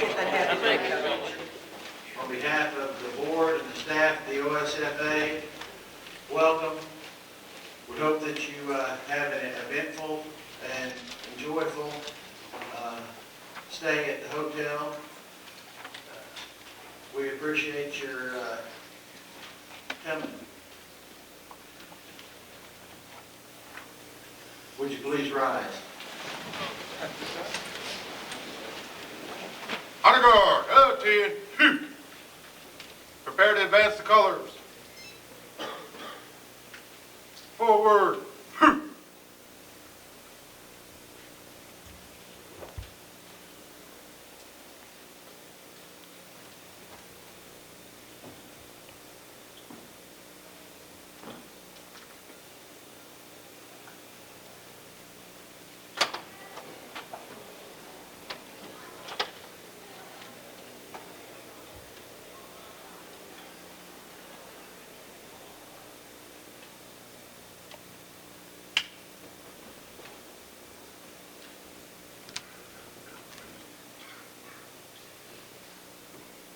On behalf of the board and the staff of the OSFA, welcome. We hope that you have an eventful and enjoyable stay at the hotel. We appreciate your coming. Would you please rise? Honor guard, attend, shoot. Prepare to advance the colors. Forward, shoot.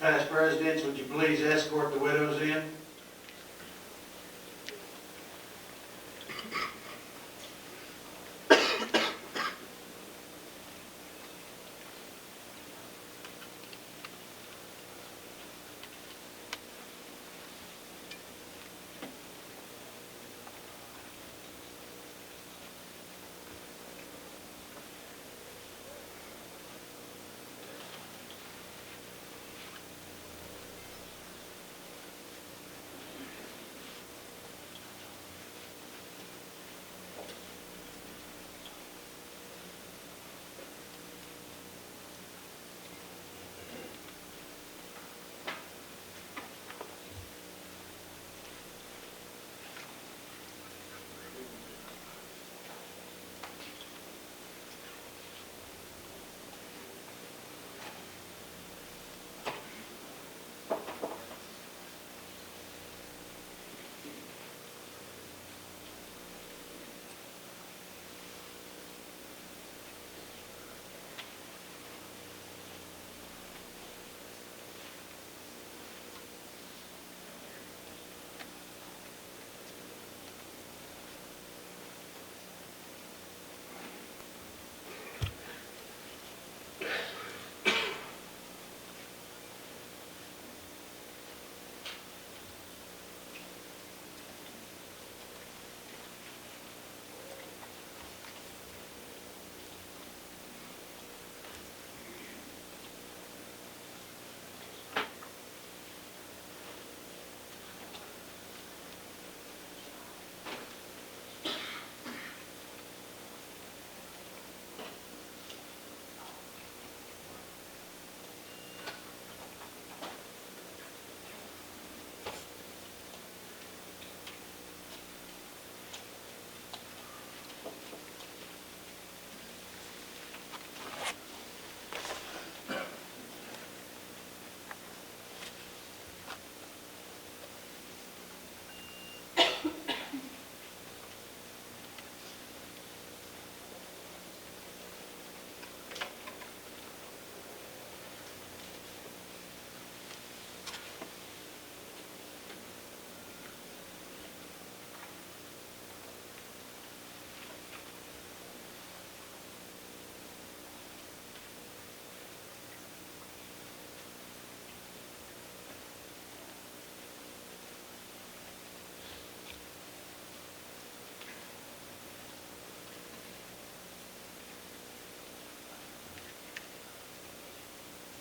Past presidents, would you please escort the widows in?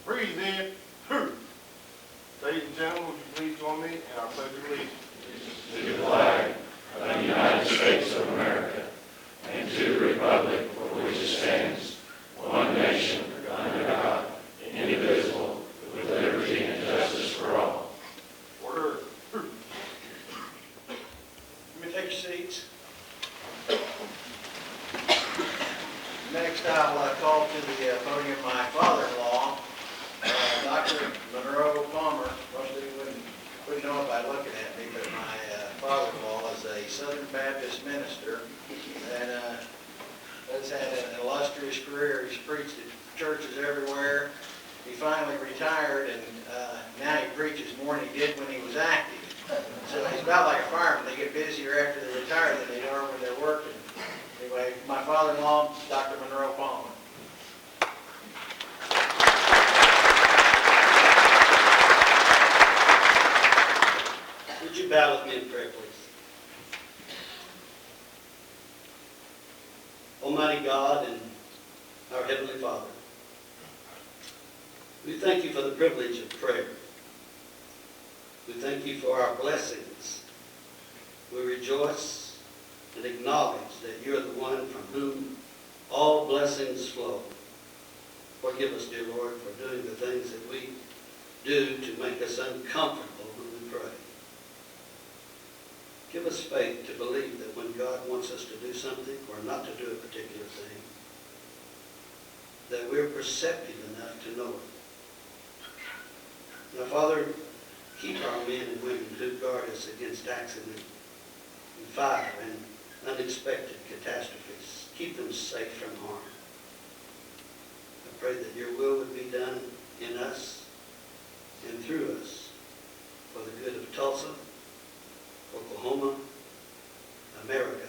Breathe in, shoot. Ladies and gentlemen, would you please join me in our pledge of allegiance? To the flag of the United States of America and to the republic for which it stands, one nation, under God, indivisible, with liberty and justice for all. Order. You may take your seats. Next, I'll call to the podium my father-in-law, Dr. Monroe Palmer. Most of you wouldn't know it by looking at me, but my father-in-law is a Southern Baptist minister and has had an illustrious career. He's preached at churches everywhere, he finally retired, and now he preaches more than he did when he was active. So he's about like a fireman. They get busier after they retire than they are when they're working. Anyway, my father-in-law, Dr. Monroe Palmer. Would you bow with me in prayer, please? Almighty God and our Heavenly Father, we thank you for the privilege of prayer. We thank you for our blessings. We rejoice and acknowledge that you are the one from whom all blessings flow. Forgive us, dear Lord, for doing the things that we do to make us uncomfortable when we pray. Give us faith to believe that when God wants us to do something or not to do a particular thing, that we're perceptive enough to know it. Now, Father, keep our men and women who guard us against accident and fire and unexpected catastrophes. Keep them safe from harm. I pray that your will would be done in us and through us for the good of Tulsa, Oklahoma, America,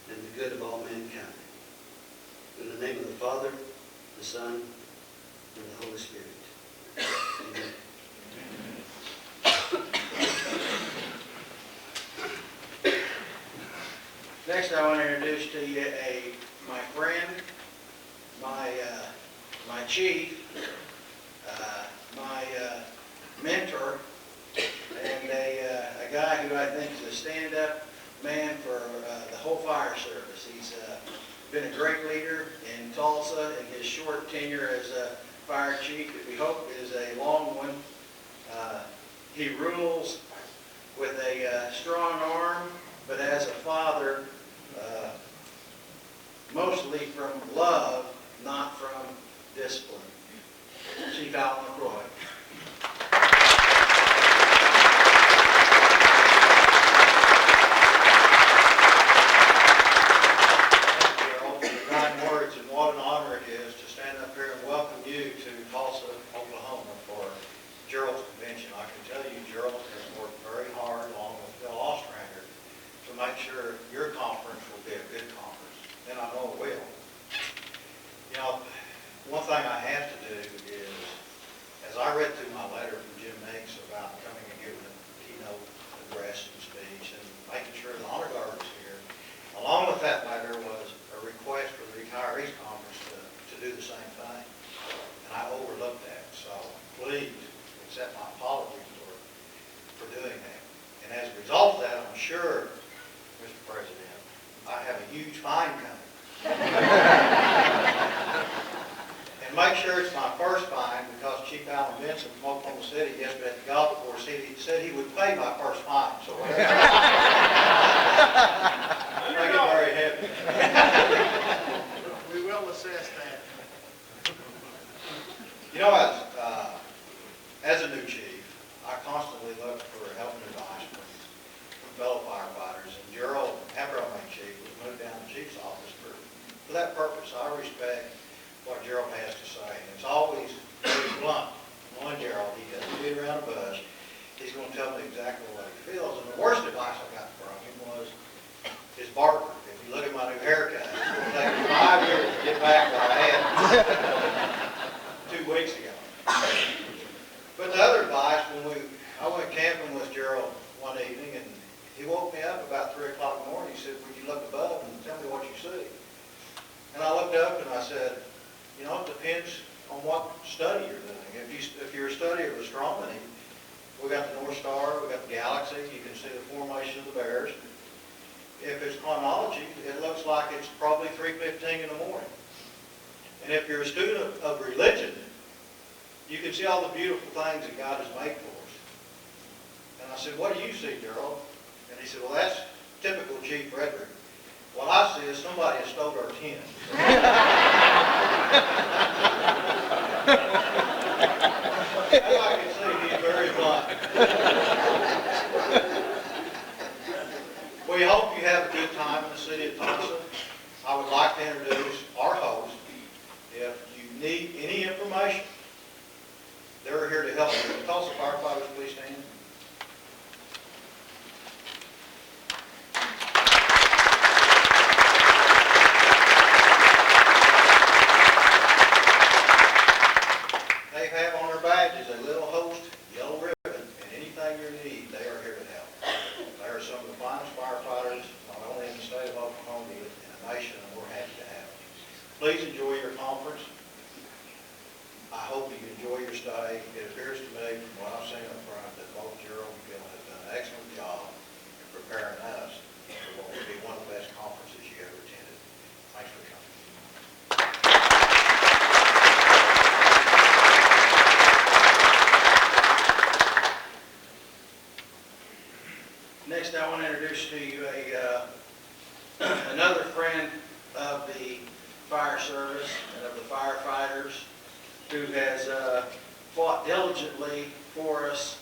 and the good of all mankind. In the name of the Father, the Son, and the Holy Spirit. Amen. Next, I want to introduce to you my friend, my chief, my mentor, and a guy who I think is a stand-up man for the whole fire service. He's been a great leader in Tulsa in his short tenure as a fire chief that we hope is a long one. He rules with a strong arm, but as a father, mostly from love, not from discipline. Chief Alan McCoy. As a new chief, I constantly look for help and advice from fellow firefighters. And Gerald, after I made chief, was moved down to the chief's office for that purpose. I respect what Gerald has to say. And it's always very blunt. Knowing Gerald, he doesn't beat around the bush. He's going to tell me exactly what he feels. And the worst advice I got from him was his barber. If you look at my new haircut, it's going to take me 5 years to get back what I had 2 weeks ago. But the other advice, I went camping with Gerald one evening, and he woke me up about 3 o'clock in the morning. He said, "Would you look above and tell me what you see?" And I looked up and I said, "You know, it depends on what study you're doing. If you're a study of astronomy, we got the North Star, we got the galaxy, you can see the formation of the bears. If it's chronology, it looks like it's probably 3:15 in the morning. And if you're a student of religion, you can see all the beautiful things that God has made for us." And I said, "What do you see, Gerald?" And he said, "Well, that's typical Chief Frederick. What I see is somebody has stole our tent." As I can see, he's very blunt. We hope you have a good time in the city of Tulsa. I would like to introduce our host. If you need any information Please enjoy your conference. I hope you enjoy your stay. It appears to me, from what I've seen up front, that both Gerald and Gil have done an excellent job in preparing us for what will be one of the best conferences you ever attended. Thanks for coming. Next, I want to introduce to you another friend of the fire service and of the firefighters who has fought diligently for us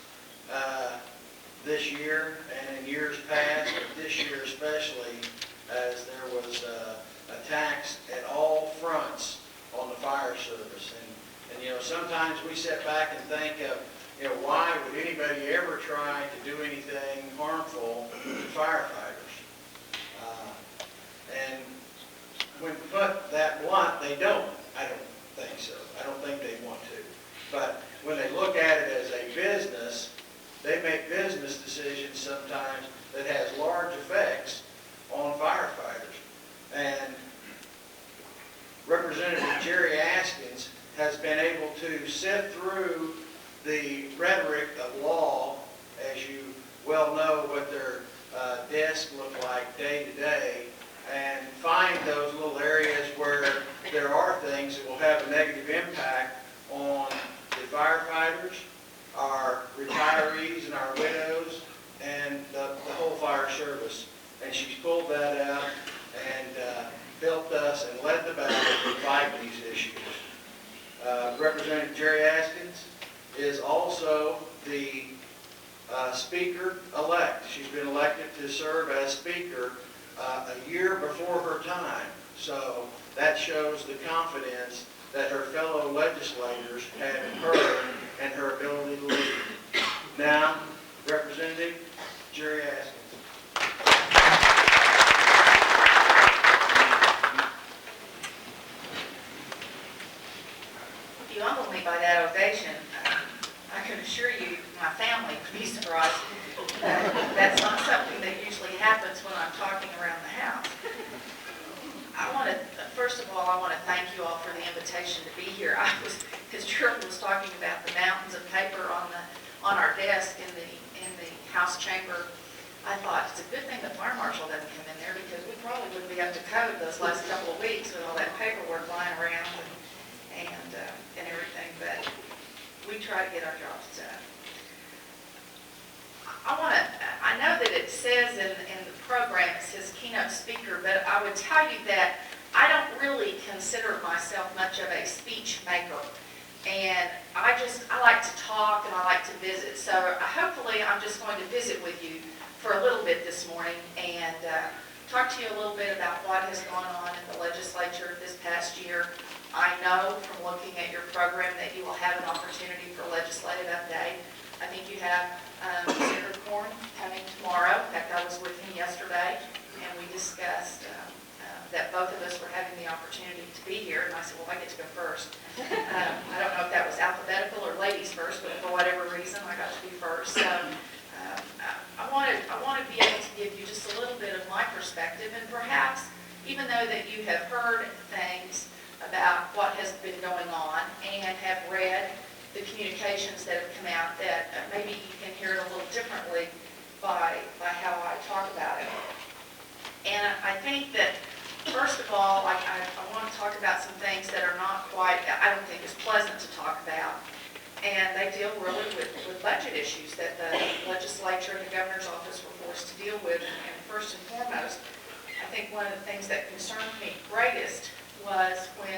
this year and in years past, but this year especially, as there was attacks at all fronts on the fire service. And you know, sometimes we sit back and think of, you know, why would anybody ever try to do anything harmful to firefighters? And when put that blunt, they don't. I don't think so. I don't think they want to. But when they look at it as a business, they make business decisions sometimes that has large effects on firefighters. And Representative Jerry Askins has been able to sift through the rhetoric of law, as you well know what their desks look like day to day, and find those little areas where there are things that will have a negative impact on the firefighters, our retirees and our widows, and the whole fire service. And she's pulled that out and helped us and led the battle to fight these issues. Representative Jerry Askins is also the Speaker-elect. She's been elected to serve as Speaker a year before her time. So that shows the confidence that her fellow legislators have in her and her ability to lead. Now, Representative Jerry Askins. You humbled me by that ovation. I can assure you my family would be surprised. That's not something that usually happens when I'm talking around the house. First of all, I want to thank you all for the invitation to be here. Because Gerald was talking about the mountains of paper on our desk in the House chamber. I thought it's a good thing the fire marshal doesn't come in there, because we probably wouldn't be up to code those last couple of weeks with all that paperwork lying around and everything. But we try to get our jobs done. I know that it says in the program, it says keynote speaker, but I would tell you that I don't really consider myself much of a speech maker. And I like to talk and I like to visit. So hopefully I'm just going to visit with you for a little bit this morning and talk to you a little bit about what has gone on in the legislature this past year. I know from looking at your program that you will have an opportunity for legislative update. I think you have Senator Corn coming tomorrow. In fact, I was with him yesterday, and we discussed that both of us were having the opportunity to be here. And I said, well, I get to go first. I don't know if that was alphabetical or ladies first, but for whatever reason, I got to be first. So I want to be able to give you just a little bit of my perspective, and perhaps, even though that you have heard things about what has been going on and have read the communications that have come out, that maybe you can hear it a little differently by how I talk about it. And I think that, first of all, I want to talk about some things that are not quite, I don't think, as pleasant to talk about. And they deal really with budget issues that the legislature and the governor's office were forced to deal with. And first and foremost, I think one of the things that concerned me greatest was when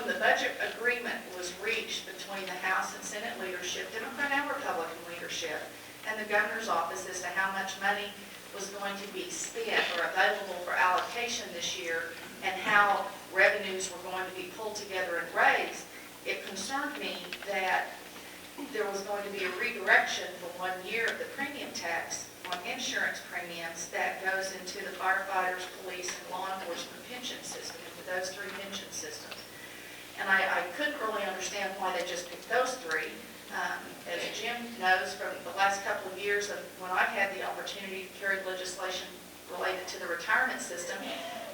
the budget agreement was reached between the House and Senate leadership, Democrat and Republican leadership, and the governor's office as to how much money was going to be spent or available for allocation this year, and how revenues were going to be pulled together and raised. It concerned me that there was going to be a redirection for 1 year of the premium tax on insurance premiums that goes into the firefighters, police, and law enforcement pension system, into those three pension systems. And I couldn't really understand why they just picked those three. As Jim knows from the last couple of years of when I've had the opportunity to carry legislation related to the retirement system,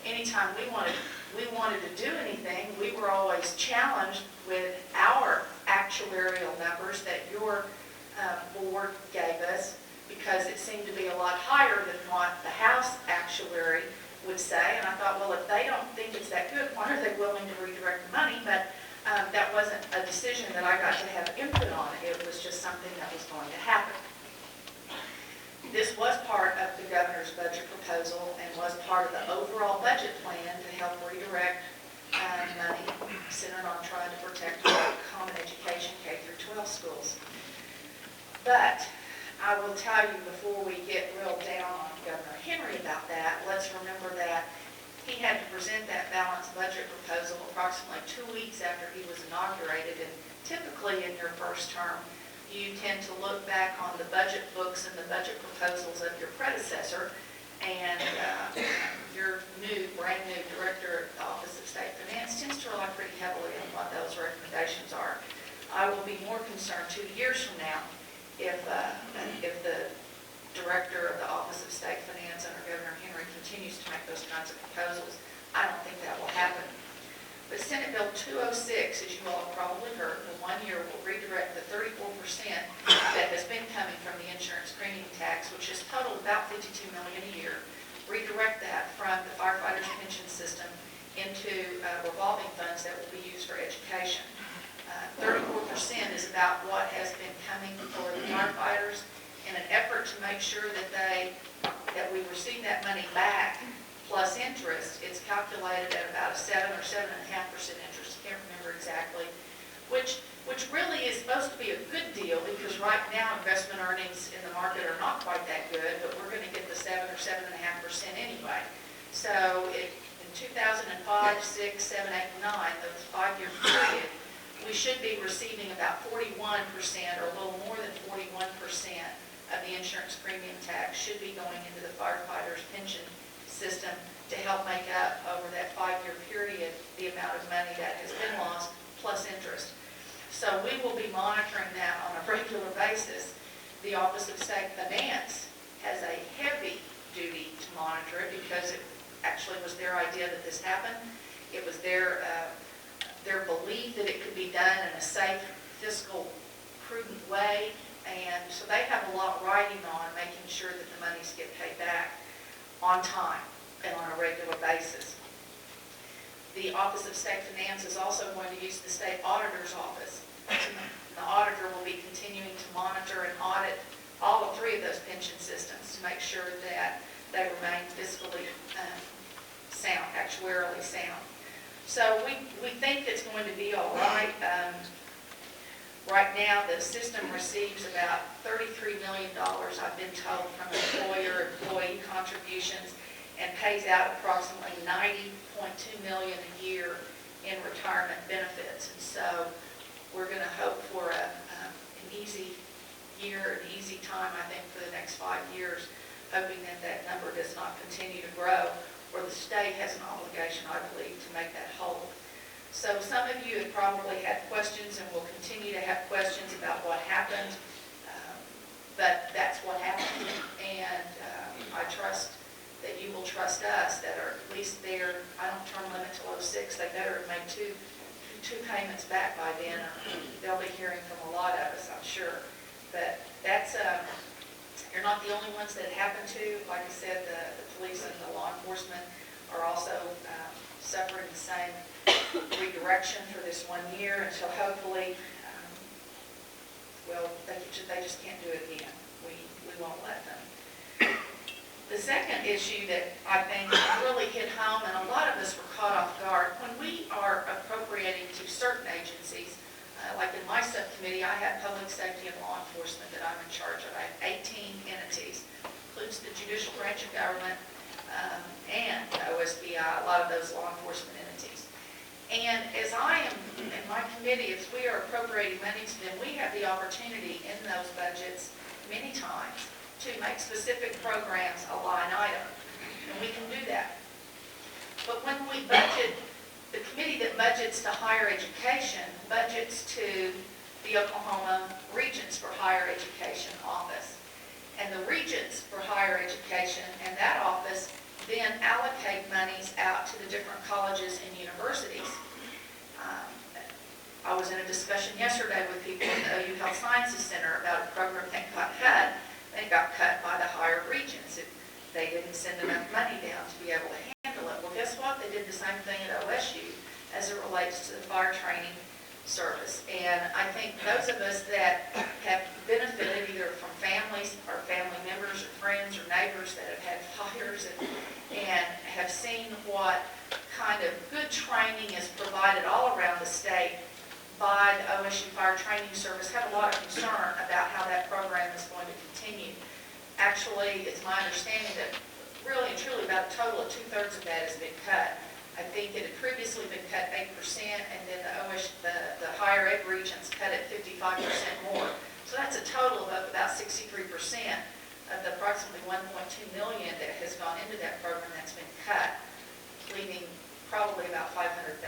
anytime we wanted we wanted to do anything, we were always challenged with our actuarial numbers that your board gave us, because it seemed to be a lot higher than what the House actuary would say. And I thought, well, if they don't think it's that good, why are they willing to redirect the money? But that wasn't a decision that I got to have input on. It was just something that was going to happen. This was part of the governor's budget proposal and was part of the overall budget plan to help redirect money centered on trying to protect common education K through 12 schools. But I will tell you, before we get real down on Governor Henry about that, let's remember that he had to present that balanced budget proposal approximately 2 weeks after he was inaugurated. And typically in your first term, you tend to look back on the budget books and the budget proposals of your predecessor, and your brand new director at the Office of State Finance tends to rely pretty heavily on what those recommendations are. I will be more concerned 2 years from now if the director of the Office of State Finance under Governor Henry continues to make those kinds of proposals. I don't think that will happen. But Senate Bill 206, as you all have probably heard, for 1 year will redirect the 34% that has been coming from the insurance premium tax, which has totaled about $52 million a year, redirect that from the firefighters' pension system into revolving funds that will be used for education. 34% is about what has been coming for the firefighters. In an effort to make sure that we receive that money back plus interest, it's calculated at about a 7 or 7.5% interest, I can't remember exactly, which really is supposed to be a good deal, because right now investment earnings in the market are not quite that good, but we're going to get the 7 or 7.5% anyway. So in 2005, 6, 7, 8, 9, those 5-year period, we should be receiving about 41%, or a little more than 41% of the insurance premium tax should be going into the firefighters' pension system to help make up over that 5-year period the amount of money that has been lost plus interest. So we will be monitoring that on a regular basis. The Office of State Finance has a heavy duty to monitor it, because it actually was their idea that this happened. It was their belief that it could be done in a safe, fiscal, prudent way, and so they have a lot riding on making sure that the monies get paid back on time and on a regular basis. The Office of State Finance is also going to use the state auditor's office. The auditor will be continuing to monitor and audit all 3 of those pension systems to make sure that they remain fiscally sound, actuarially sound. So we think it's going to be all right. Right now, the system receives about $33 million, I've been told, from employee contributions, and pays out approximately $90.2 million a year in retirement benefits. And so we're going to hope for an easy year, an easy time, I think, for the next 5 years, hoping that that number does not continue to grow, or the state has an obligation, I believe, to make that whole. So some of you have probably had questions and will continue to have questions about what happened, but that's what happened. And I trust that you will trust us, that are at least there. I don't term limit till 06. They better have made two payments back by then, or they'll be hearing from a lot of us, I'm sure. But that's, you're not the only ones that it happened to. Like I said, the police and the law enforcement are also suffering the same redirection for this 1 year, until hopefully, they just can't do it again. We won't let them. The second issue that I think really hit home, and a lot of us were caught off guard, when we are appropriating to certain agencies, like in my subcommittee, I have public safety and law enforcement that I'm in charge of. I have 18 entities, includes the judicial branch of government and OSFA, a lot of those law enforcement entities. And as I am in my committee, as we are appropriating money to them, we have the opportunity in those budgets many times to make specific programs a line item, and we can do that. But when we budget, the committee that budgets to higher education budgets to the Oklahoma Regents for Higher Education office. And the Regents for Higher Education and that office then allocate monies out to the different colleges and universities. I was in a discussion yesterday with people at the OU Health Sciences Center about a program that got cut. They got cut by the higher regions. They didn't send enough money down to be able to handle it. Well, guess what? They did the same thing at OSU as it relates to the fire training service. And I think those of us that have benefited either from families or family members or friends or neighbors that have had fires and have seen what kind of good training is provided all around the state by the OSU Fire Training Service had a lot of concern about how that program is going to continue. Actually, it's my understanding that really and truly about a total of 2/3 of that has been cut. I think it had previously been cut 8%, and then the higher ed regions cut it 55% more. So that's a total of about 63% of the approximately $1.2 million that has gone into that program that's been cut, leaving probably about $500,000.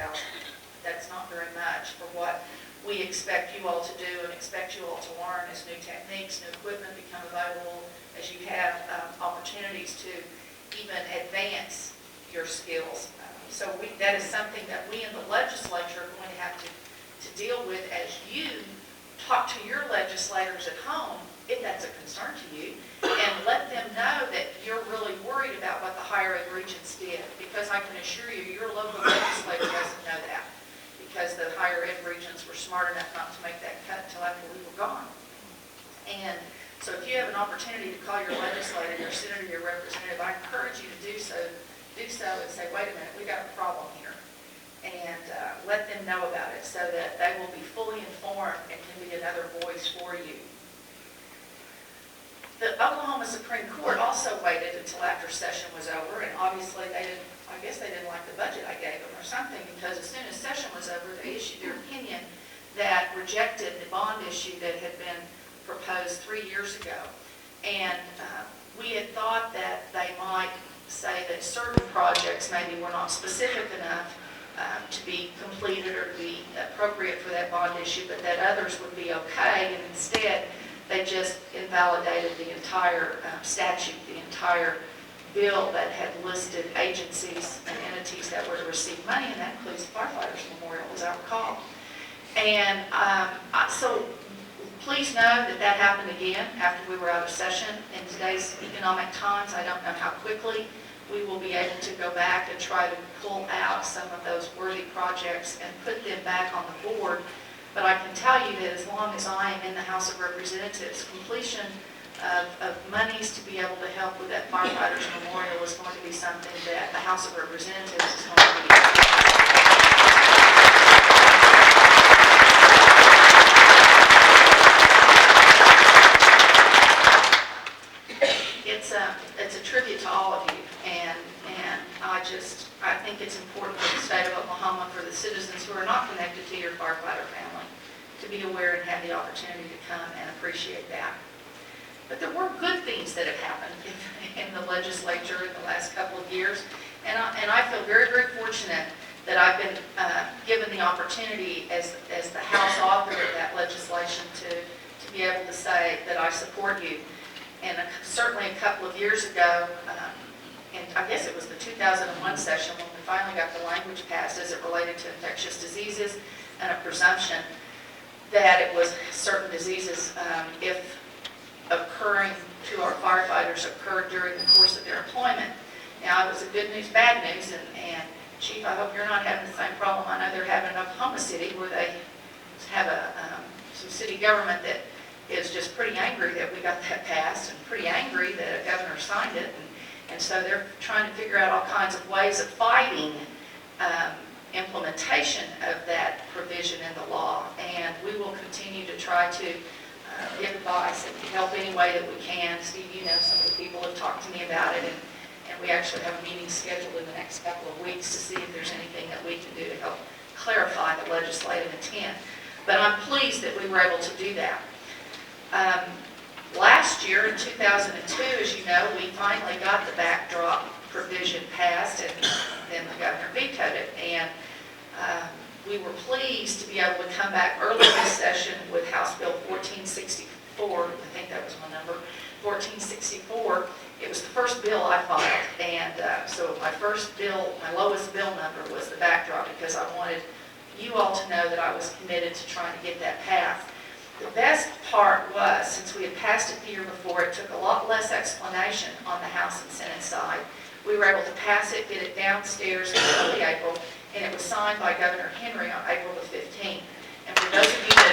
That's not very much for what we expect you all to do and expect you all to learn as new techniques, new equipment become available, as you have opportunities to even advance your skills. So that is something that we in the legislature are going to have to deal with as you talk to your legislators at home, if that's a concern to you, and let them know that you're really worried about what the higher ed regions did. Because I can assure you, your local legislator doesn't know that, because the higher ed regions were smart enough not to make that cut until after we were gone. And so if you have an opportunity to call your legislator, your senator, your representative, I encourage you to do so and say, wait a minute, we got a problem here. And let them know about it so that they will be fully informed and can be another voice for you. The Oklahoma Supreme Court also waited until after session was over, and obviously I guess they didn't like the budget I gave them or something, because as soon as session was over, they issued their opinion that rejected the bond issue that had been proposed 3 years ago. And we had thought that they might say that certain projects maybe were not specific enough to be completed or to be appropriate for that bond issue, but that others would be okay, and instead they just invalidated the entire statute, the entire bill that had listed agencies and entities that were to receive money, and that includes the Firefighters Memorial, as I recall. And so please know that that happened again after we were out of session. In today's economic times, I don't know how quickly we will be able to go back and try to pull out some of those worthy projects and put them back on the board. But I can tell you that as long as I am in the House of Representatives, completion of monies to be able to help with that Firefighters Memorial is going to be something that the House of Representatives is going to be. It's a tribute to all of you, and I think it's important for the state of Oklahoma, for the citizens who are not connected to your firefighter family, to be aware and have the opportunity to come and appreciate that. But there were good things that have happened in the legislature in the last couple of years, and I feel very, very fortunate that I've been given the opportunity as the House author of that legislation to be able to say that I support you. And certainly a couple of years ago, and I guess it was the 2001 session when we finally got the language passed as it related to infectious diseases and a presumption that it was certain diseases, if occurring to our firefighters, occurred during the course of their employment. Now, it was a good news, bad news, and Chief, I hope you're not having the same problem I know they're having in Oklahoma City, where they have some city government that is just pretty angry that we got that passed, and pretty angry that a governor signed it, and so they're trying to figure out all kinds of ways of fighting implementation of that provision in the law, and we will continue to try to give advice and help any way that we can. Steve, you know, some of the people have talked to me about it, and we actually have a meeting scheduled in the next couple of weeks to see if there's anything that we can do to help clarify the legislative intent. But I'm pleased that we were able to do that. Last year, in 2002, as you know, we finally got the backdrop provision passed, and then the governor vetoed it. And we were pleased to be able to come back early this session with House Bill 1464, I think that was my number, 1464, It was the first bill I filed, and so my first bill, my lowest bill number was the backdrop, because I wanted you all to know that I was committed to trying to get that passed. The best part was, since we had passed it the year before, it took a lot less explanation on the House and Senate side. We were able to pass it, get it downstairs in early April, and it was signed by Governor Henry on April the 15th. And for those of you that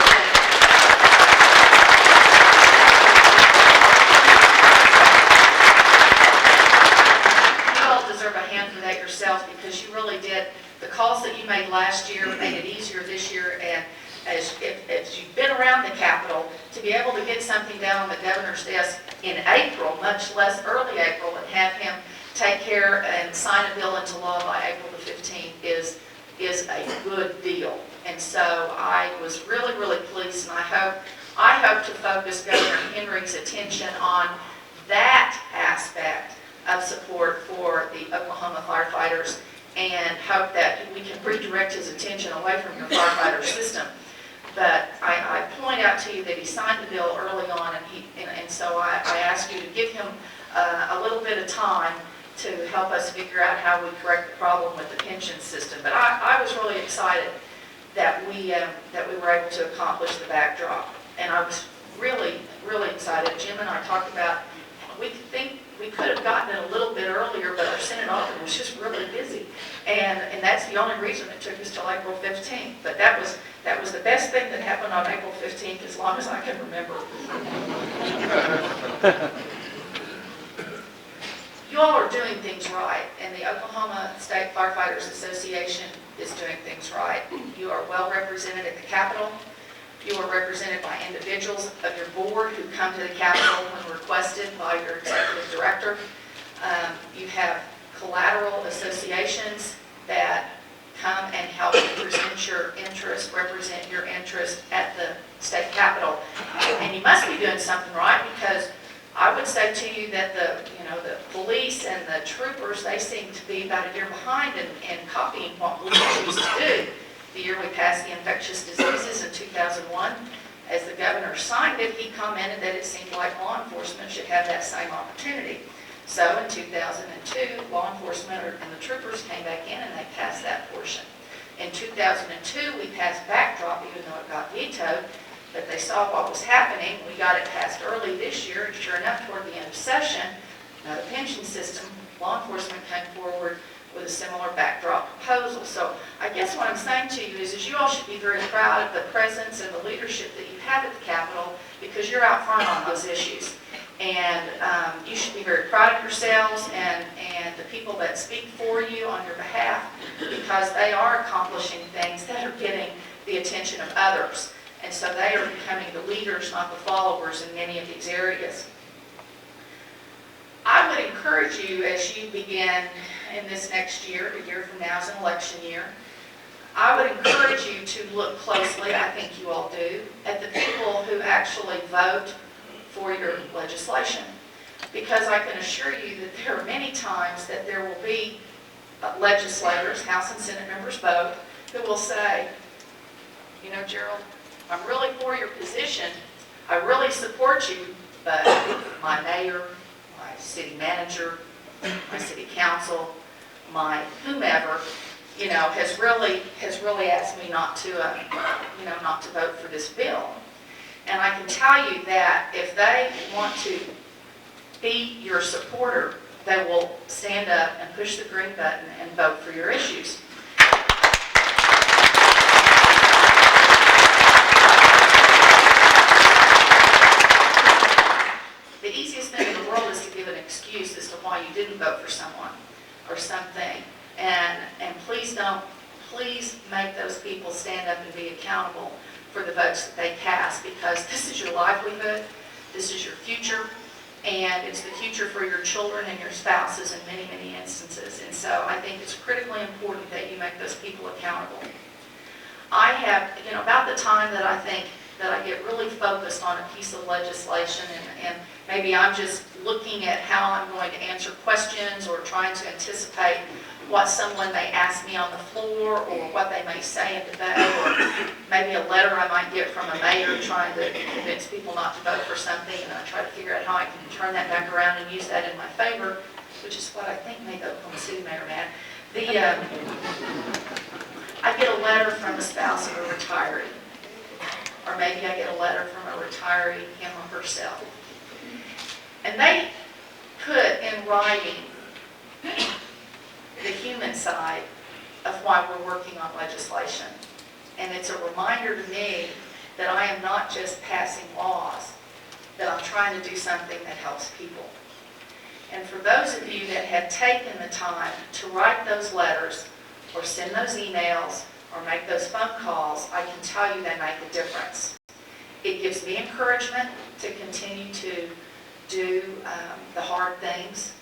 deserve a hand for that yourselves, because you really did. The calls that you made last year made it easier this year, and as you've been around the Capitol, to be able to get something down on the governor's desk in April, much less early April, and have him take care and sign a bill into law by April the 15th is a good deal. And so I was really, really pleased, and I hope to focus Governor Henry's attention on that aspect of support for the Oklahoma firefighters, and hope that we can redirect his attention away from your firefighter system. But I point out to you that he signed the bill early on, and so I ask you to give him a little bit of time to help us figure out how we correct the problem with the pension system. But I was really excited that we were able to accomplish the backdrop, and I was really, really excited. Jim and I talked about, we think we could have gotten it a little bit earlier, but our Senate office was just really busy, and that's the only reason it took us till April 15th. But that was the best thing that happened on April 15th, as long as I can remember. You all are doing things right, and the Oklahoma State Firefighters Association is doing things right. You are well represented at the Capitol. You are represented by individuals of your board who come to the Capitol when requested by your executive director. You have collateral associations that come and help represent your interest at the state capitol. And you must be doing something right, because I would say to you that the police and the troopers, they seem to be about a year behind in copying what we used to do. The year we passed the infectious diseases in 2001, as the governor signed it, he commented that it seemed like law enforcement should have that same opportunity. So in 2002, law enforcement and the troopers came back in and they passed that portion. In 2002, we passed backdrop, even though it got vetoed, but they saw what was happening. We got it passed early this year, and sure enough, toward the end of session, the pension system, law enforcement came forward with a similar backdrop proposal. So I guess what I'm saying to you is you all should be very proud of the presence and the leadership that you have at the Capitol, because you're out front on those issues. And you should be very proud of yourselves and the people that speak for you on your behalf, because they are accomplishing things that are getting the attention of others. And so they are becoming the leaders, not the followers, in many of these areas. I would encourage you, as you begin in this next year, a year from now is an election year, I would encourage you to look closely, I think you all do, at the people who actually vote for your legislation. Because I can assure you that there are many times that there will be legislators, House and Senate members both, who will say, you know, Gerald, I'm really for your position, I really support you, but my mayor, my city manager, my city council, my whomever, has really asked me not to vote for this bill. And I can tell you that if they want to be your supporter, they will stand up and push the green button and vote for your issues. The easiest thing in the world is to give an excuse as to why you didn't vote for someone or something. And please make those people stand up and be accountable for the votes that they cast, because this is your livelihood, this is your future, and it's the future for your children and your spouses in many, many instances. And so I think it's critically important that you make those people accountable. I have, about the time that I think that I get really focused on a piece of legislation, and maybe I'm just looking at how I'm going to answer questions or trying to anticipate what someone may ask me on the floor, or what they may say in debate, or maybe a letter I might get from a mayor trying to convince people not to vote for something, and I try to figure out how I can turn that back around and use that in my favor, which is what I think made the Oklahoma City mayor mad. I get a letter from the spouse of a retiree, or maybe I get a letter from a retiree, him or herself. And they put in writing the human side of why we're working on legislation. And it's a reminder to me that I am not just passing laws, that I'm trying to do something that helps people. And for those of you that have taken the time to write those letters, or send those emails, or make those phone calls, I can tell you they make a difference. It gives me encouragement to continue to do the hard things,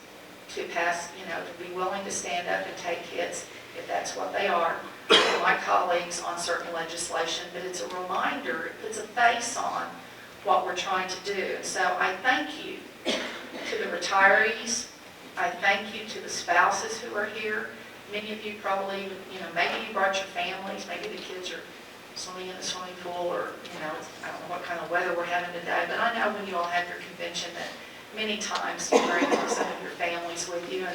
to pass, to be willing to stand up and take hits, if that's what they are, for my colleagues on certain legislation. But it's a reminder, it puts a face on what we're trying to do. And so I thank you to the retirees. I thank you to the spouses who are here. Many of you probably, maybe you brought your families, maybe the kids are swimming in the swimming pool, or, I don't know what kind of weather we're having today, but I know when you all have your convention that many times you bring some of your families with you.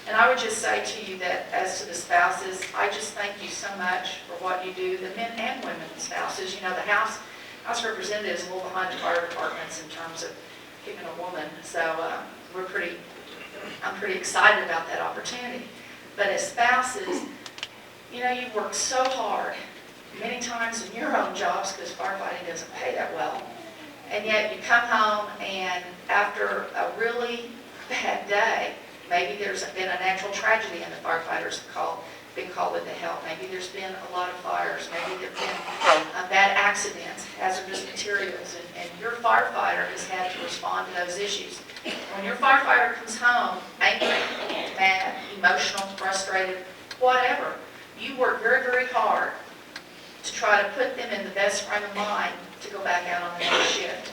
And I would just say to you that as to the spouses, I just thank you so much for what you do, the men and women spouses. The House Representative is a little behind the fire departments in terms of picking a woman, so I'm pretty excited about that opportunity. But as spouses, you work so hard, many times in your own jobs, because firefighting doesn't pay that well, and yet you come home and after a really bad day, maybe there's been a natural tragedy and the firefighters have been called in to help. Maybe there's been a lot of fires. Maybe there have been bad accidents, hazardous materials, and your firefighter has had to respond to those issues. When your firefighter comes home angry, mad, emotional, frustrated, whatever, you work very, very hard to try to put them in the best frame of mind to go back out on the next shift.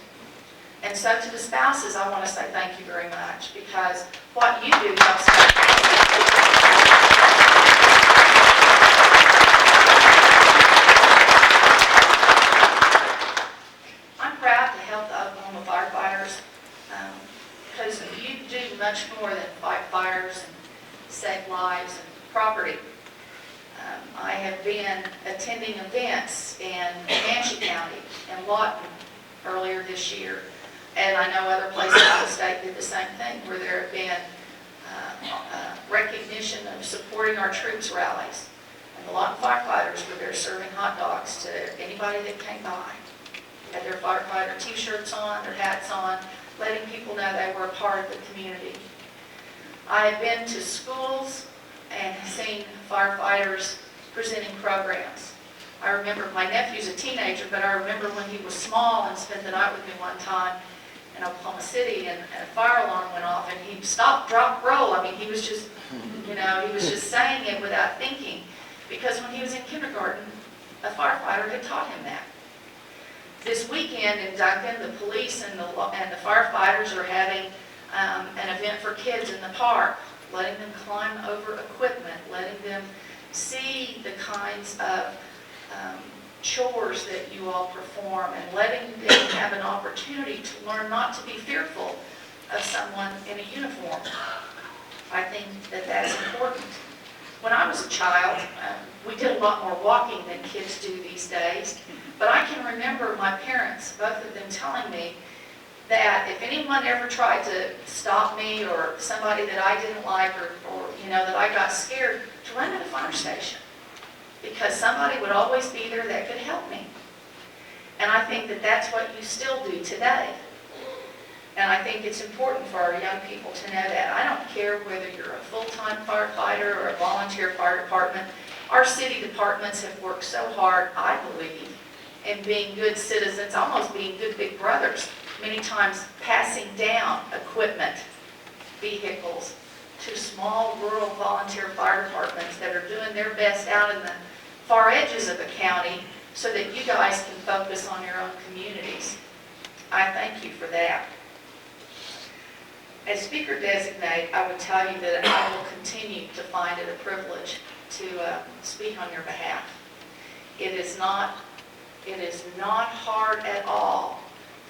And so to the spouses, I want to say thank you very much, because what you do helps I'm proud to help the Oklahoma firefighters, because you do much more than fight fires and save lives and property. I have been attending events in Comanche County and Lawton earlier this year, and I know other places in the state did the same thing, where there have been recognition of supporting our troops rallies. And the Lawton firefighters were there serving hot dogs to anybody that came by. Had their firefighter t-shirts on, their hats on, letting people know they were a part of the community. I have been to schools and seen firefighters presenting programs. I remember, my nephew's a teenager, but I remember when he was small and spent the night with me one time in Oklahoma City, and a fire alarm went off, and he stopped, drop, roll. I mean, he was just, he was just saying it without thinking, because when he was in kindergarten, a firefighter had taught him that. This weekend in Duncan, the police and the firefighters are having an event for kids in the park, letting them climb over equipment, letting them see the kinds of chores that you all perform, and letting them have an opportunity to learn not to be fearful of someone in a uniform. I think that that's important. When I was a child, we did a lot more walking than kids do these days, but I can remember my parents, both of them, telling me that if anyone ever tried to stop me, or somebody that I didn't like, or that I got scared, to run to the fire station, because somebody would always be there that could help me. And I think that that's what you still do today. And I think it's important for our young people to know that. I don't care whether you're a full-time firefighter or a volunteer fire department. Our city departments have worked so hard, I believe, in being good citizens, almost being good big brothers, many times passing down equipment, vehicles, to small rural volunteer fire departments that are doing their best out in the far edges of the county so that you guys can focus on your own communities. I thank you for that. As speaker designate, I would tell you that I will continue to find it a privilege to speak on your behalf. It is not hard at all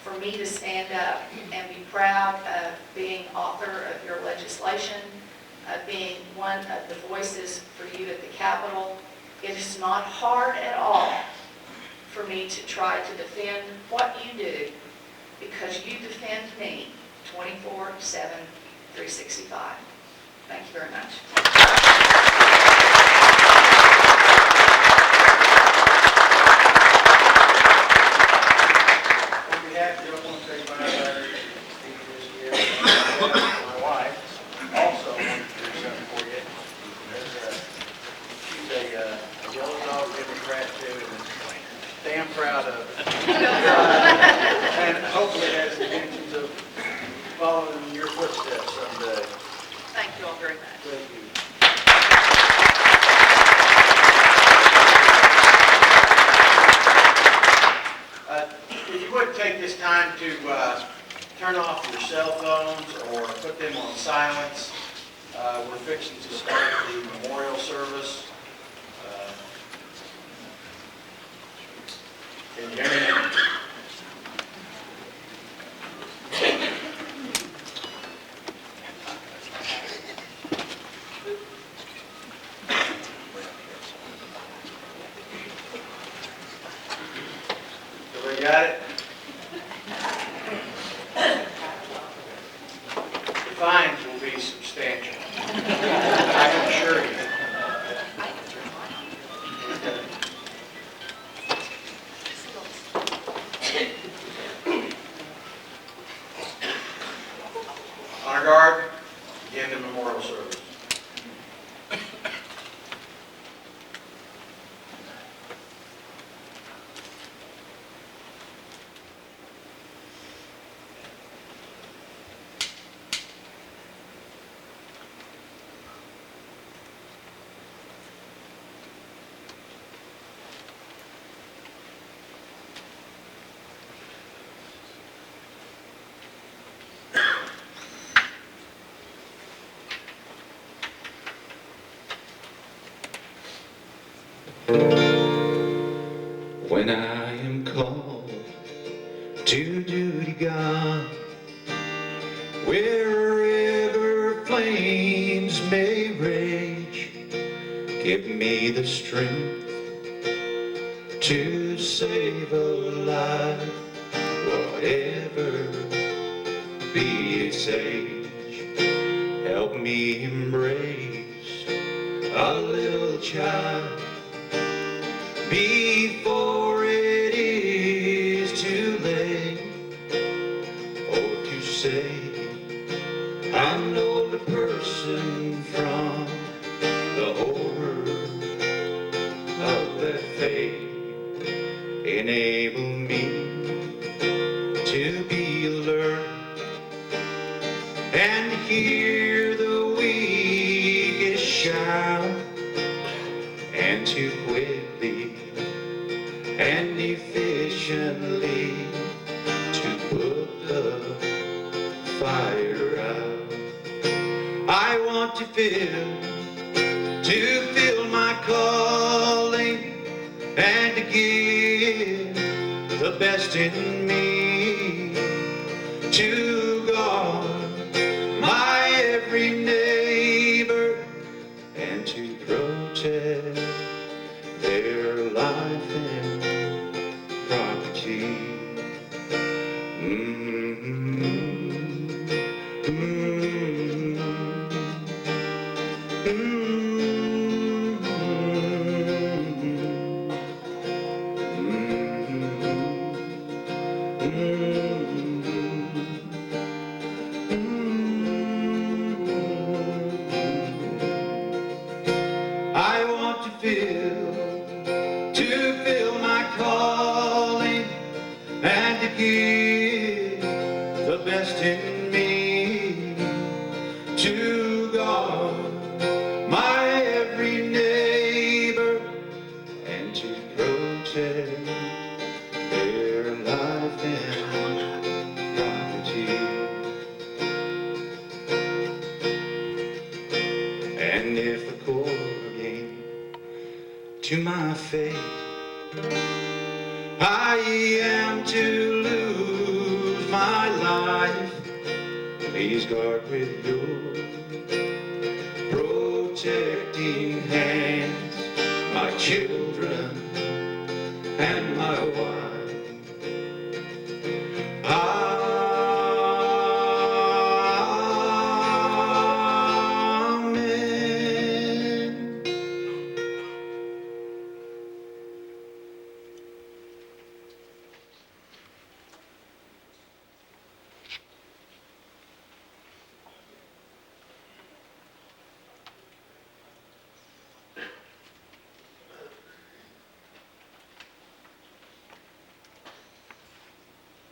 for me to stand up and be proud of being author of your legislation, of being one of the voices for you at the Capitol. It is not hard at all for me to try to defend what you do, because you defend me 24/7, 365. Thank you very much. On behalf of the Oklahoma State Firefighters, this year, my wife also wanted to do something for you. She's a yellow dog Democrat too, and damn proud of it. And hopefully has intentions of following in your footsteps someday. Thank you all very much. Thank you. If you would take this time to turn off your cell phones or put them on silence. We're fixing to start the memorial service. Can you hear me? Everybody got it? The fines will be substantial. I can assure you. Honor Guard, begin the memorial service. When I am called to duty, God, wherever flames may rage, give me the strength to save a life, whatever be its age. Help me embrace a little child before it is too late. Or to say I know the person from the horror of that fate. Enable me to be alert and hear the weakest shout, and to quickly and efficiently to put the fire out. I want to feel my calling and to give the best in me to God, my every neighbor, and to protect their life and property. I want to feel my calling and to give the best in me to God, my every neighbor, and to protect their life and property. I am to lose my life. Please guard with your protecting hands my children and my wife. Amen.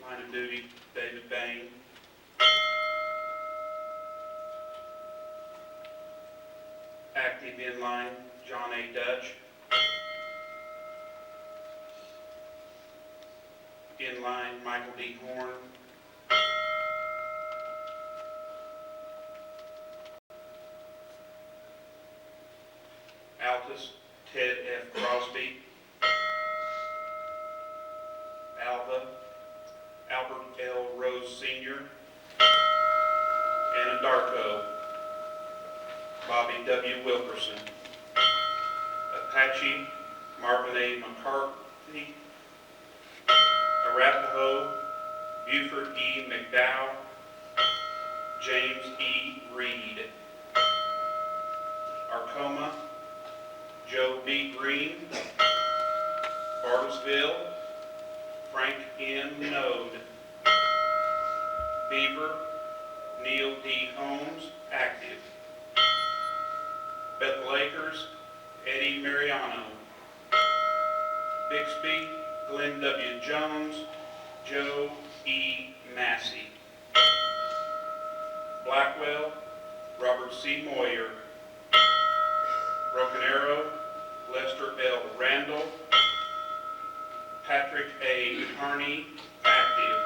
Line of duty, David Bain. Active in line, John A. Dutch. In line, Michael D. Horn. Altus, Ted F. Crosby. Alva, Albert L. Rose Sr. Anadarko, Bobby W. Wilkerson. Apache, Marvin A. McCarthy. Arapaho, Buford E. McDowell. James E. Reed. Arcoma, Joe B. Green. Bartlesville, Frank N. Node. Beaver, Neil D. Holmes, active. Bethel Acres, Eddie Mariano. Bixby, Glenn W. Jones, Joe E. Massey. Blackwell, Robert C. Moyer. Broken Arrow, Lester L. Randall. Patrick A. Carney, active.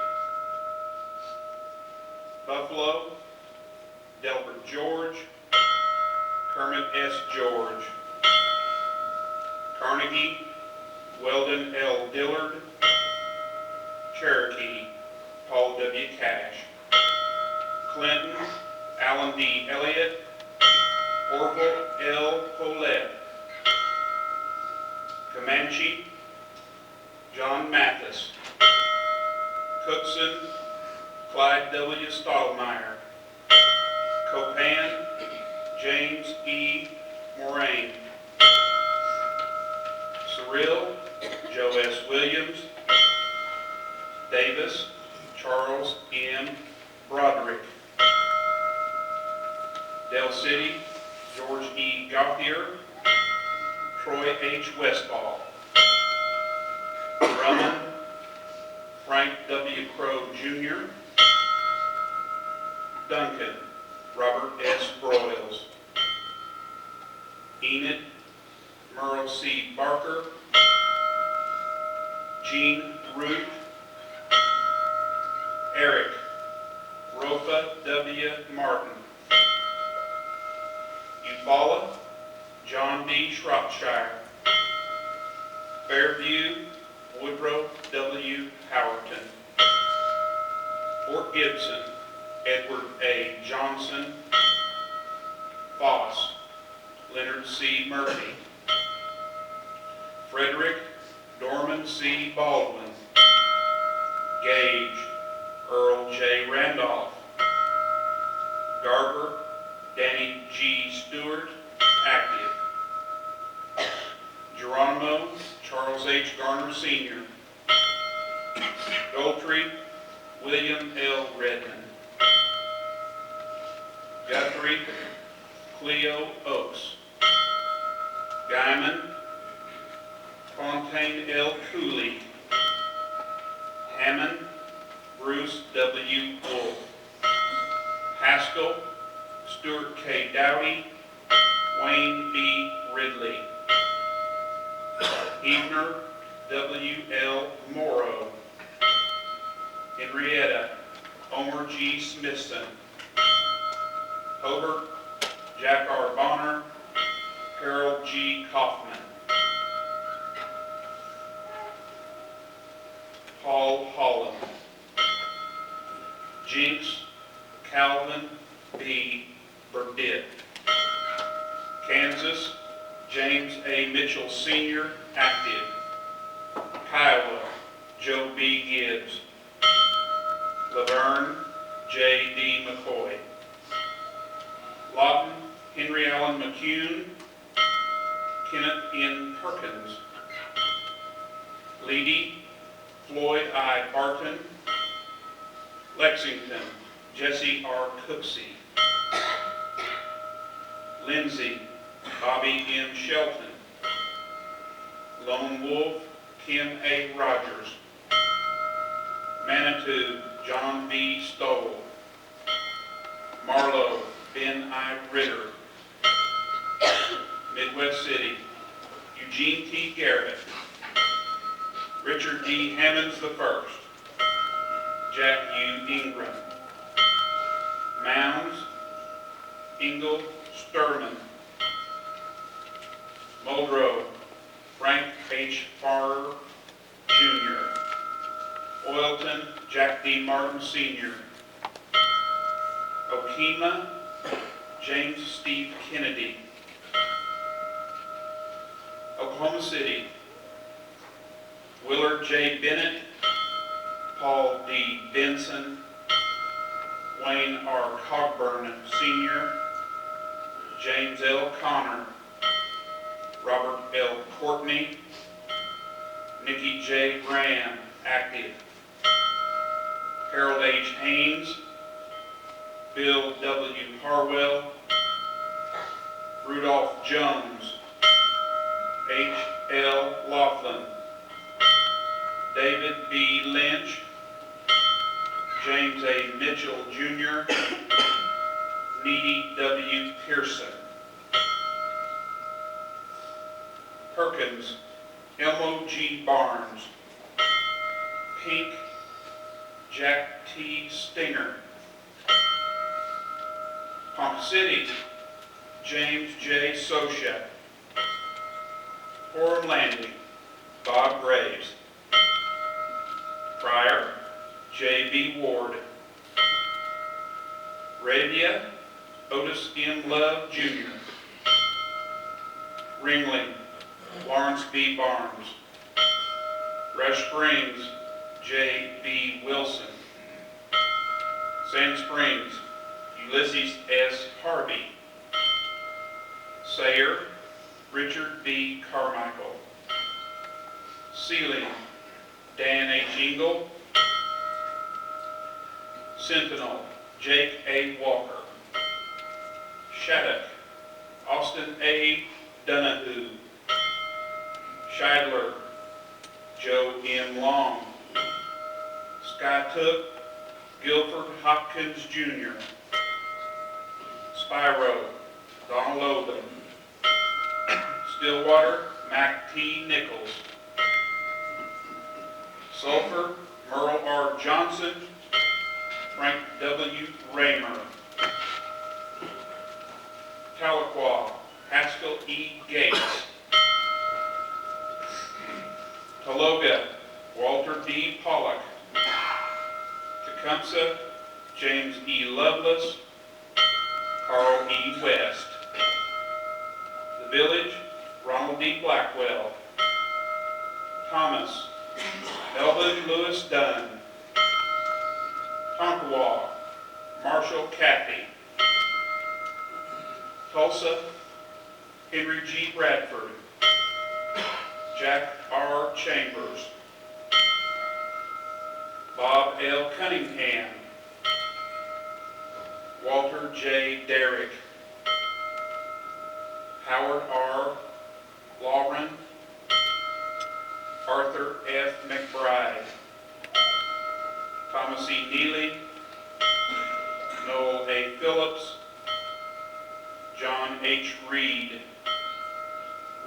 Buffalo, Delbert George. Kermit S. George. Carnegie, Weldon L. Dillard. Cherokee, Paul W. Cash. Clinton, Alan D. Elliott. Orville L. Paulette. Comanche, John Mathis. Cookson, Clyde W. Stahlmeyer. Copan, James E. Moraine. Cyril, Joe S. Williams. Davis, Charles M. Broderick. Del City, George E. Gauthier. Troy H. Westfall. Drummond, Frank W. Crow Jr. Duncan, Robert S. Broyles. Enid, Merle C. Barker. Jean Root. Eric, Rofa W. Martin. Eufaula, John D. Shropshire. Fairview, Woodrow W. Howerton. Fort Gibson, Edward A. Johnson. Foss, Leonard C. Murphy. Frederick, Dorman C. Baldwin. Gage, Earl J. Randolph. Garber, Danny G. Stewart, active. Geronimo, Charles H. Garner Sr. Goltree, William L. Redmond. Guthrie, Cleo Oaks. Guyman, Fontaine L. Cooley. Hammond, Bruce W. Wolf. Haskell, Stuart K. Dowdy. Wayne B. Ridley. Ebner, W. L. Morrow. Henrietta, Homer G. Smithson. Hobart, Jack R. Bonner. Harold G. Kaufman. Paul Holland. Jinx Calvin B. Burdett. Kansas, James A. Mitchell Sr., active. Kiowa, Joe B. Gibbs. Laverne, J. D. McCoy. Lawton, Henry Allen McCune. Kenneth N. Perkins. Leedy, Floyd I. Barton. Lexington, Jesse R. Cooksey. Lindsay, Bobby M. Shelton. Lone Wolf, Kim A. Rogers. Manitou, John B. Stoll. Marlow, Ben I. Ritter. Midwest City, Eugene T. Garrett. Richard D. Hammonds I. Jack U. Ingram. Mounds, Ingle Sturman. Muldrow, Frank H. Farr, Jr. Oilton, Jack D. Martin, Sr. Okemah, James Steve Kennedy. Oklahoma City, Willard J. Bennett, Paul D. Benson, Wayne R. Cogburn, Sr., James L. Connor, Robert L. Courtney, Nikki J. Graham, active. Harold H. Haynes, Bill W. Harwell, Rudolph Jones, H. L. Laughlin, David B. Lynch, James A. Mitchell, Jr., Needy W. Pearson. Perkins, Elmo G. Barnes. Pink, Jack T. Stinger. Ponca City, James J. Sosha. Orem Landing, Bob Graves. Pryor, J. B. Ward. Arabia, Otis M. Love, Jr. Ringling, Lawrence B. Barnes. Rush Springs, J. B. Wilson. Sand Springs, Ulysses S. Harvey. Sayre, Richard B. Carmichael. Sealing, Dan H. Ingle. Sentinel, Jake A. Walker. Shattuck, Austin A. Donahue. Scheidler, Joe M. Long. Skytook, Guilford Hopkins, Jr. Spiro, Donald Logan. Stillwater, Mac T. Nichols. Sulphur, Merle R. Johnson. Frank W. Raymer. Tahlequah, Haskell E. Gates. Taloga, Walter D. Pollock. Tecumseh, James E. Lovelace. Carl E. West. The Village, Ronald D. Blackwell. Thomas, Melvin Lewis Dunn. Tonkawa, Marshall Cathy. Tulsa, Henry G. Bradford. Jack R. Chambers. Bob L. Cunningham. Walter J. Derrick. Howard R. Lauren. Arthur F. McBride. Thomas E. Neely. Noel A. Phillips. John H. Reed.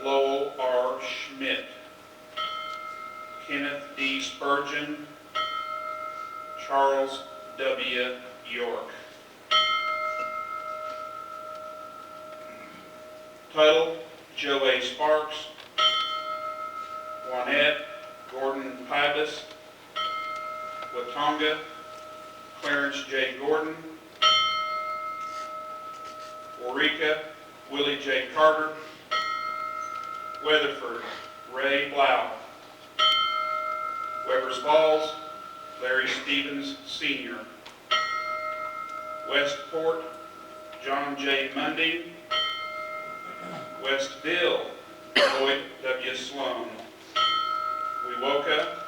Lowell R. Schmidt. Kenneth D. Spurgeon. Charles W. York. Tuttle, Joe A. Sparks. Juanette Gordon Pybus. Watonga, Clarence J. Gordon, Waurika, Willie J. Carter, Weatherford, Ray Blau, Weber's Falls, Larry Stevens Sr., Westport, John J. Mundy, Westville, Lloyd W. Sloan, Wewoka,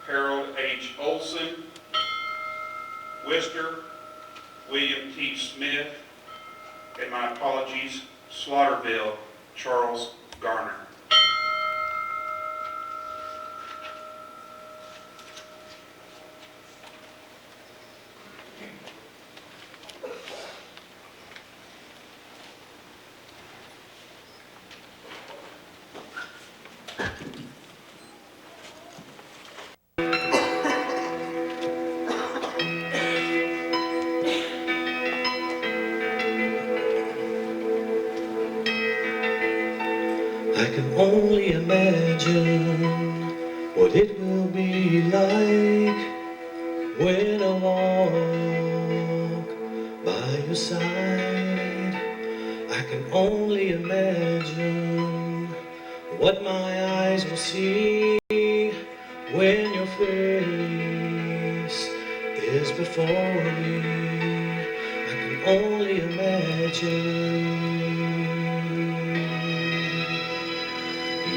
Harold H. Olson, Worcester, William T. Smith, and my apologies, Slaughterville, Charles Garner. I can only imagine what it will be like when I walk by your side. I can only imagine what my eyes will see when your face is before me. I can only imagine.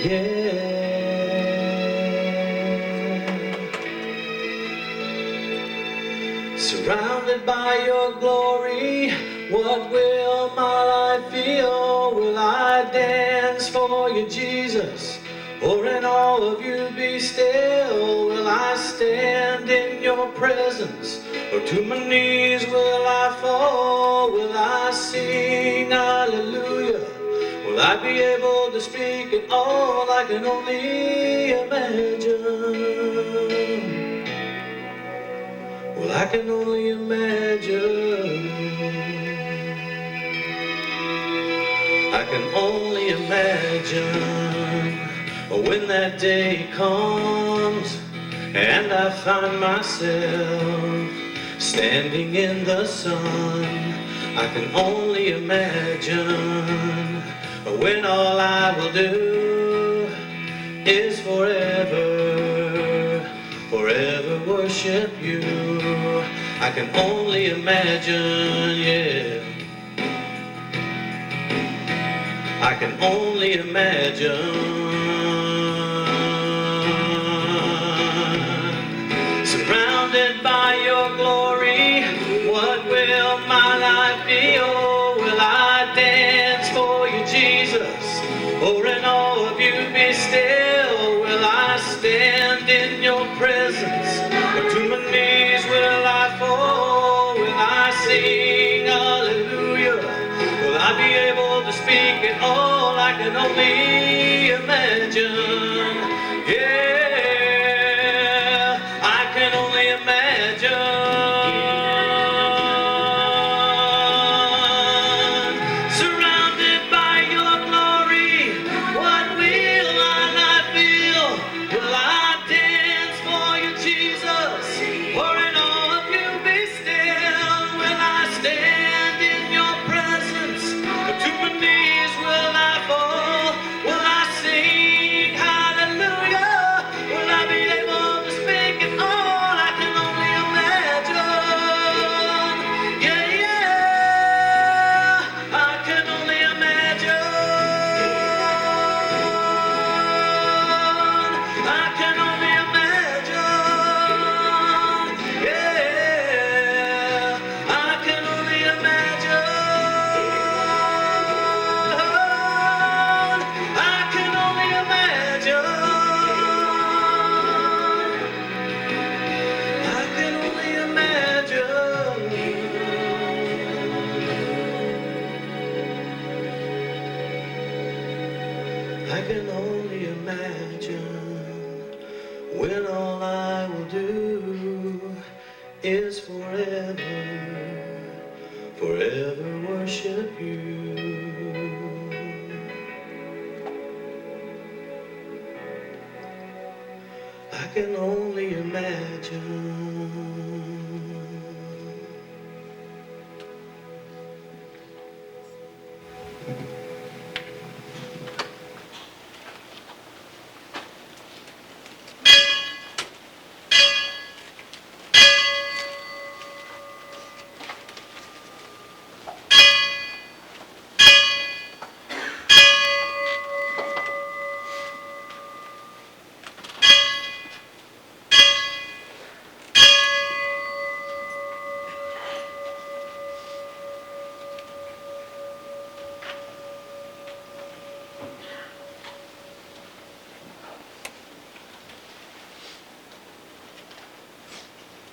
Yeah. Surrounded by your glory, what will my life feel? Will I dance for you, Jesus? Or in all of you be still? Will I stand in your presence? Or to my knees will I fall? Will I sing hallelujah? Will I be able to speak at all? I can only imagine. Well, I can only imagine. I can only imagine when that day comes and I find myself standing in the sun. I can only imagine when all I will do is forever, forever worship you. I can only imagine, yeah. I can only imagine. Surrounded by your glory, what will my life be? Oh, will I dance for you, Jesus? Or in all of you be still? Will I stand in your presence? Or to my knees will I fall? Will I sing hallelujah? Will I be able to speak at all? I can only imagine. Yeah, I can only imagine. Surrounded by your glory, what will I feel? Will I dance for you, Jesus? Or in all of you be still? Will I stand in your presence? Or to my knees will I fall? Will I sing hallelujah? Will I be able to speak at all? I can only imagine. Yeah, yeah, I can only imagine. I can only imagine. Yeah, I can only imagine. I can only imagine. I can only imagine. I can only imagine when all I will do is forever, forever worship you. I can only imagine.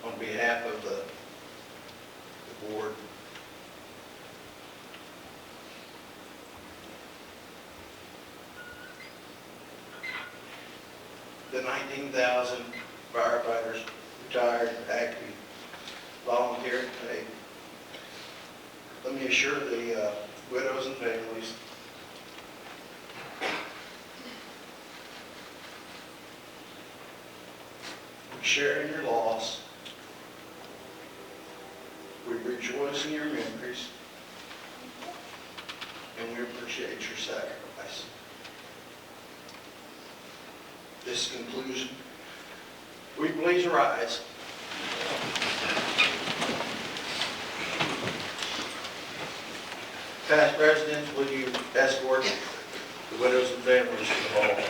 On behalf of the board, the 19,000 firefighters, retired, active, volunteer today, let me assure the widows and families we share in your loss. We rejoice in your memories, and we appreciate your sacrifice. This conclusion, will you please rise? Past presidents, will you escort the widows and families to the hall?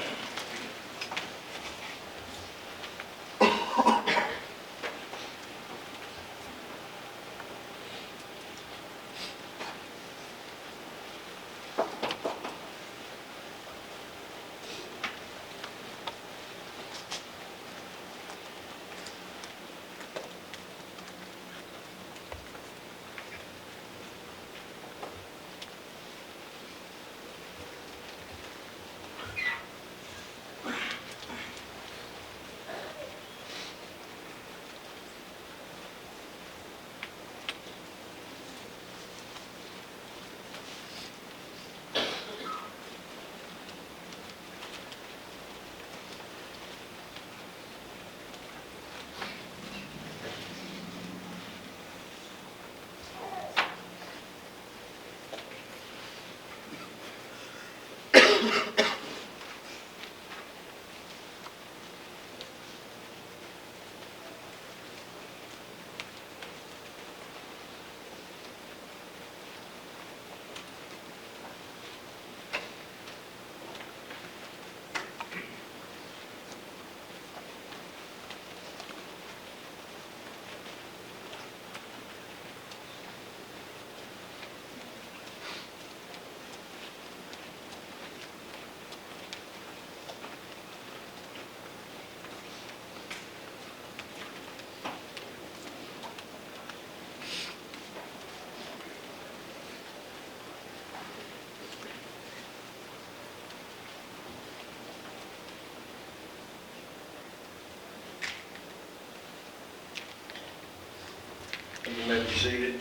You may be seated.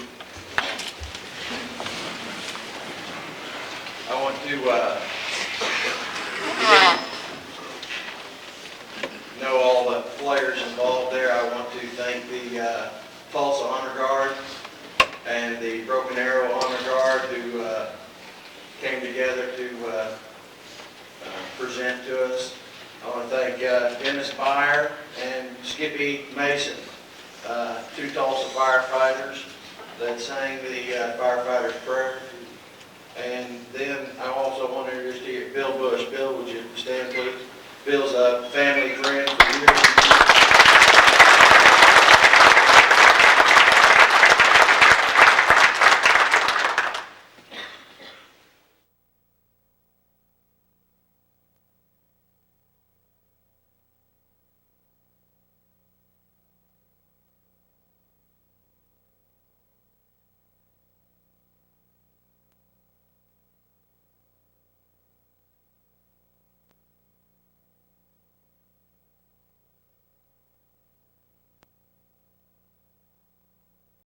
I want to know all the players involved there. I want to thank the Tulsa Honor Guard and the Broken Arrow Honor Guard who came together to present to us. I want to thank Dennis Byer and Skippy Mason, two Tulsa firefighters that sang the firefighter's prayer. And then I also want to introduce to you Bill Bush. Bill, would you stand please? Bill's a family friend